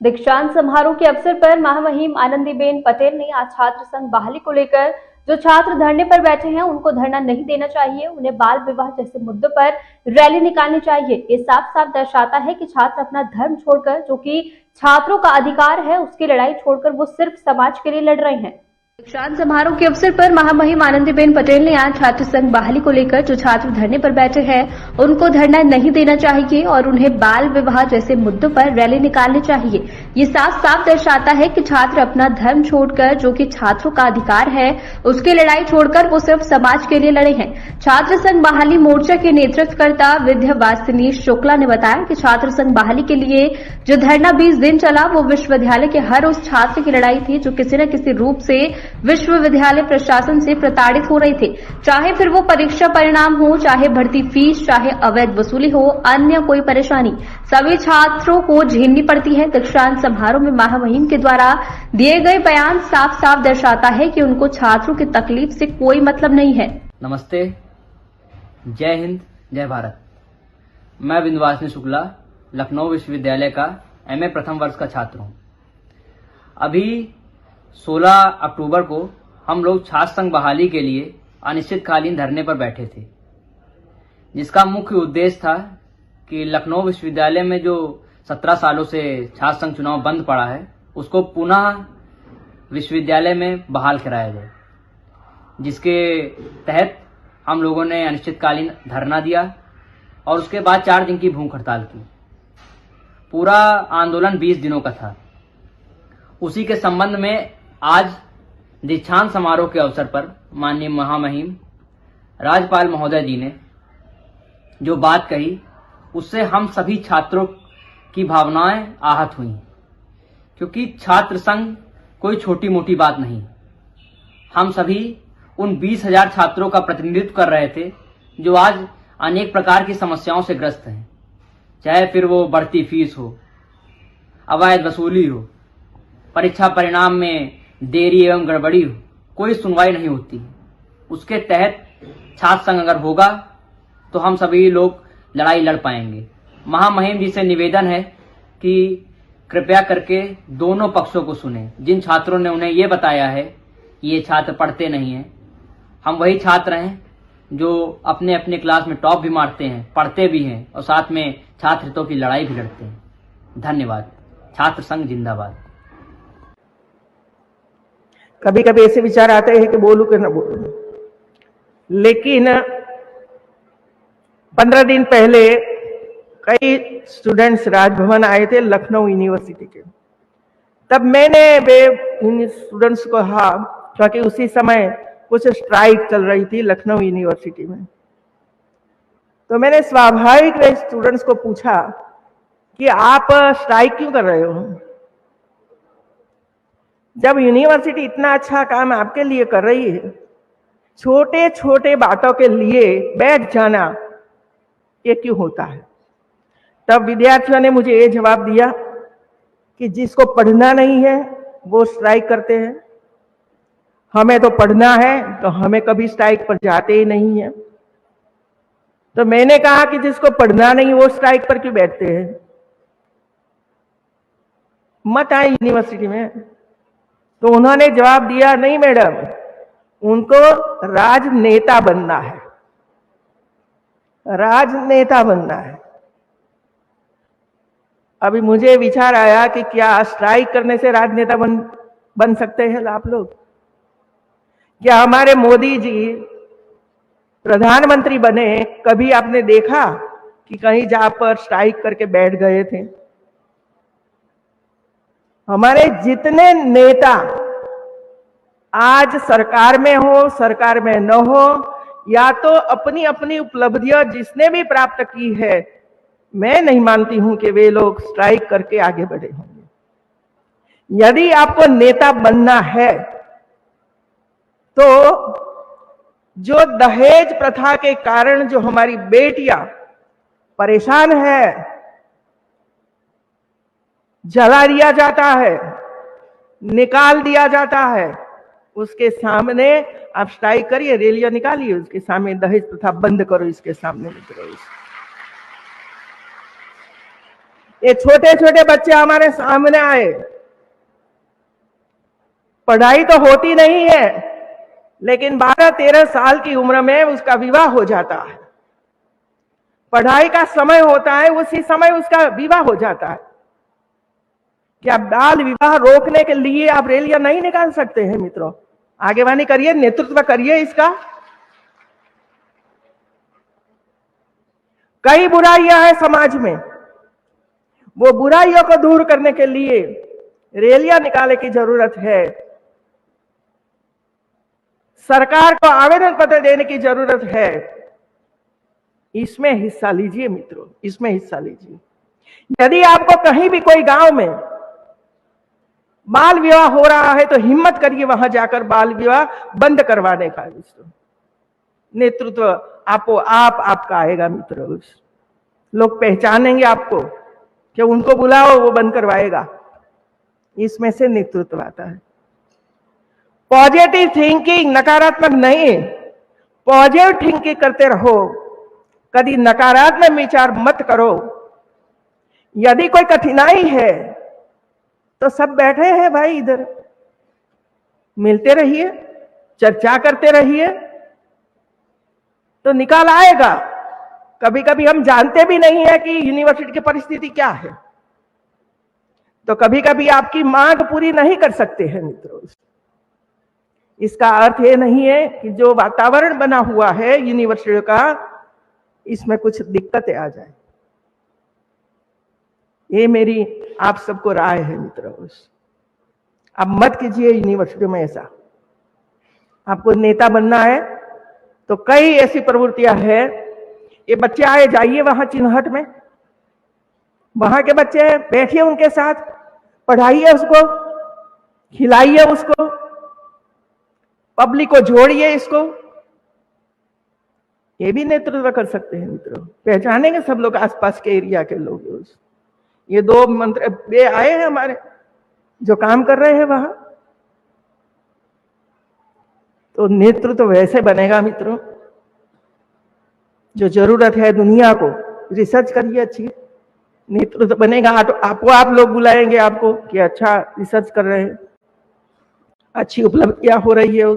दीक्षांत समारोह के अवसर पर महामहिम आनंदीबेन पटेल ने आज छात्र संघ बहाली को लेकर जो छात्र धरने पर बैठे हैं उनको धरना नहीं देना चाहिए, उन्हें बाल विवाह जैसे मुद्दों पर रैली निकालनी चाहिए। ये साफ साफ दर्शाता है कि छात्र अपना धर्म छोड़कर, जो कि छात्रों का अधिकार है, उसकी लड़ाई छोड़कर वो सिर्फ समाज के लिए लड़ रहे हैं। दीक्षांत समारोह के अवसर पर महामहिम आनंदीबेन पटेल ने आज छात्र संघ बहाली को लेकर जो छात्र धरने पर बैठे हैं उनको धरना नहीं देना चाहिए और उन्हें बाल विवाह जैसे मुद्दों पर रैली निकालनी चाहिए। ये साफ साफ दर्शाता है कि छात्र अपना धर्म छोड़कर, जो कि छात्रों का अधिकार है, उसकी लड़ाई छोड़कर वो सिर्फ समाज के लिए लड़े हैं। छात्र संघ बहाली मोर्चा के नेतृत्वकर्ता विद्यावासिनी शुक्ला ने बताया कि छात्र संघ बहाली के लिए जो धरना 20 दिन चला वो विश्वविद्यालय के हर उस छात्र की लड़ाई थी जो किसी न किसी रूप से विश्वविद्यालय प्रशासन से प्रताड़ित हो रहे थे, चाहे फिर वो परीक्षा परिणाम हो, चाहे भर्ती फीस, चाहे अवैध वसूली हो, अन्य कोई परेशानी सभी छात्रों को झेलनी पड़ती है। दीक्षांत समारोह में महामहिम के द्वारा दिए गए बयान साफ साफ दर्शाता है कि उनको छात्रों की तकलीफ से कोई मतलब नहीं है। नमस्ते, जय हिंद, जय भारत। मैं विद्यावासिनी शुक्ला लखनऊ विश्वविद्यालय का एमए प्रथम वर्ष का छात्र हूं। अभी 16 अक्टूबर को हम लोग छात्र संघ बहाली के लिए अनिश्चितकालीन धरने पर बैठे थे, जिसका मुख्य उद्देश्य था कि लखनऊ विश्वविद्यालय में जो 17 सालों से छात्र संघ चुनाव बंद पड़ा है उसको पुनः विश्वविद्यालय में बहाल कराया जाए, जिसके तहत हम लोगों ने अनिश्चितकालीन धरना दिया और उसके बाद 4 दिन की भूख हड़ताल की। पूरा आंदोलन 20 दिनों का था। उसी के संबंध में आज दीक्षांत समारोह के अवसर पर माननीय महामहिम राज्यपाल महोदय जी ने जो बात कही उससे हम सभी छात्रों की भावनाएं आहत हुई, क्योंकि छात्र संघ कोई छोटी मोटी बात नहीं। हम सभी उन 20,000 छात्रों का प्रतिनिधित्व कर रहे थे जो आज अनेक प्रकार की समस्याओं से ग्रस्त हैं, चाहे फिर वो बढ़ती फीस हो, अवैध वसूली हो, परीक्षा परिणाम में देरी एवं गड़बड़ी हो, कोई सुनवाई नहीं होती। उसके तहत छात्र संघ अगर होगा तो हम सभी लोग लड़ाई लड़ पाएंगे। महामहिम जी से निवेदन है कि कृपया करके दोनों पक्षों को सुने। जिन छात्रों ने उन्हें ये बताया है कि ये छात्र पढ़ते नहीं हैं, हम वही छात्र हैं जो अपने अपने क्लास में टॉप भी मारते हैं, पढ़ते भी हैं और साथ में छात्र हितों की लड़ाई भी लड़ते हैं। धन्यवाद। छात्र संघ जिंदाबाद। कभी कभी ऐसे विचार आते हैं कि बोलूं कि न बोलूं, लेकिन 15 दिन पहले कई स्टूडेंट्स राजभवन आए थे लखनऊ यूनिवर्सिटी के। तब मैंने इन स्टूडेंट्स को कहा, क्योंकि उसी समय कुछ स्ट्राइक चल रही थी लखनऊ यूनिवर्सिटी में, तो मैंने स्वाभाविक वे स्टूडेंट्स को पूछा कि आप स्ट्राइक क्यों कर रहे हो? जब यूनिवर्सिटी इतना अच्छा काम आपके लिए कर रही है, छोटे छोटे बातों के लिए बैठ जाना ये क्यों होता है? तब विद्यार्थियों ने मुझे ये जवाब दिया कि जिसको पढ़ना नहीं है वो स्ट्राइक करते हैं, हमें तो पढ़ना है तो हमें कभी स्ट्राइक पर जाते ही नहीं है। तो मैंने कहा कि जिसको पढ़ना नहीं वो स्ट्राइक पर क्यों बैठते हैं? मत आए यूनिवर्सिटी में। तो उन्होंने जवाब दिया, नहीं मैडम, उनको राजनेता बनना है, राजनेता बनना है। अभी मुझे विचार आया कि क्या स्ट्राइक करने से राजनेता बन सकते हैं आप लोग? क्या हमारे मोदी जी प्रधानमंत्री बने, कभी आपने देखा कि कहीं जहां पर स्ट्राइक करके बैठ गए थे? हमारे जितने नेता आज सरकार में हो, सरकार में न हो, या तो अपनी अपनी उपलब्धियां जिसने भी प्राप्त की है, मैं नहीं मानती हूं कि वे लोग स्ट्राइक करके आगे बढ़े होंगे। यदि आपको नेता बनना है तो जो दहेज प्रथा के कारण जो हमारी बेटियां परेशान है, जला दिया जाता है, निकाल दिया जाता है, उसके सामने आप स्ट्राइक करिए, रैलियां निकालिए, उसके सामने दहेज प्रथा बंद करो, इसके सामने निकलो। ये छोटे छोटे बच्चे हमारे सामने आए, पढ़ाई तो होती नहीं है, लेकिन 12-13 साल की उम्र में उसका विवाह हो जाता है। पढ़ाई का समय होता है, उसी समय उसका विवाह हो जाता है। क्या बाल विवाह रोकने के लिए आप रैलियां नहीं निकाल सकते हैं मित्रों? आगेवानी करिए, नेतृत्व करिए इसका। कई बुराइयां हैं समाज में, वो बुराइयों को दूर करने के लिए रैलियां निकालने की जरूरत है। सरकार को आवेदन पत्र देने की जरूरत है। इसमें हिस्सा लीजिए मित्रों, इसमें हिस्सा लीजिए। यदि आपको कहीं भी कोई गांव में बाल विवाह हो रहा है तो हिम्मत करिए वहां जाकर बाल विवाह बंद करवाने का। नेतृत्व आपका आएगा मित्रों। लोग पहचानेंगे आपको कि उनको बुलाओ, वो बंद करवाएगा। इसमें से नेतृत्व आता है। पॉजिटिव थिंकिंग, नकारात्मक नहीं, पॉजिटिव थिंकिंग करते रहो, कभी नकारात्मक विचार मत करो। यदि कोई कठिनाई है तो सब बैठे हैं भाई, इधर मिलते रहिए, चर्चा करते रहिए, तो निकाल आएगा। कभी कभी हम जानते भी नहीं है कि यूनिवर्सिटी की परिस्थिति क्या है, तो कभी कभी आपकी मांग पूरी नहीं कर सकते हैं मित्रों। इसका अर्थ ये नहीं है कि जो वातावरण बना हुआ है यूनिवर्सिटी का, इसमें कुछ दिक्कतें आ जाए। ये मेरी आप सबको राय है मित्रों। अब मत कीजिए यूनिवर्सिटी में ऐसा। आपको नेता बनना है तो कई ऐसी प्रवृत्तियां हैं। ये बच्चे आए, जाइए वहां चिन्हट में, वहां के बच्चे बैठिए, उनके साथ पढ़ाइए, उसको खिलाइए, उसको पब्लिक को जोड़िए, इसको। ये भी नेतृत्व कर सकते हैं मित्रों। पहचानेंगे सब लोग, आसपास के एरिया के लोग। ये 2 मंत्री वे आए हैं हमारे जो काम कर रहे हैं वहां। तो नेतृत्व वैसे बनेगा मित्रों जो जरूरत है दुनिया को। रिसर्च करिए, अच्छी नेतृत्व बनेगा तो आपको आप लोग बुलाएंगे आपको कि अच्छा रिसर्च कर रहे हैं, अच्छी उपलब्धियां हो रही है।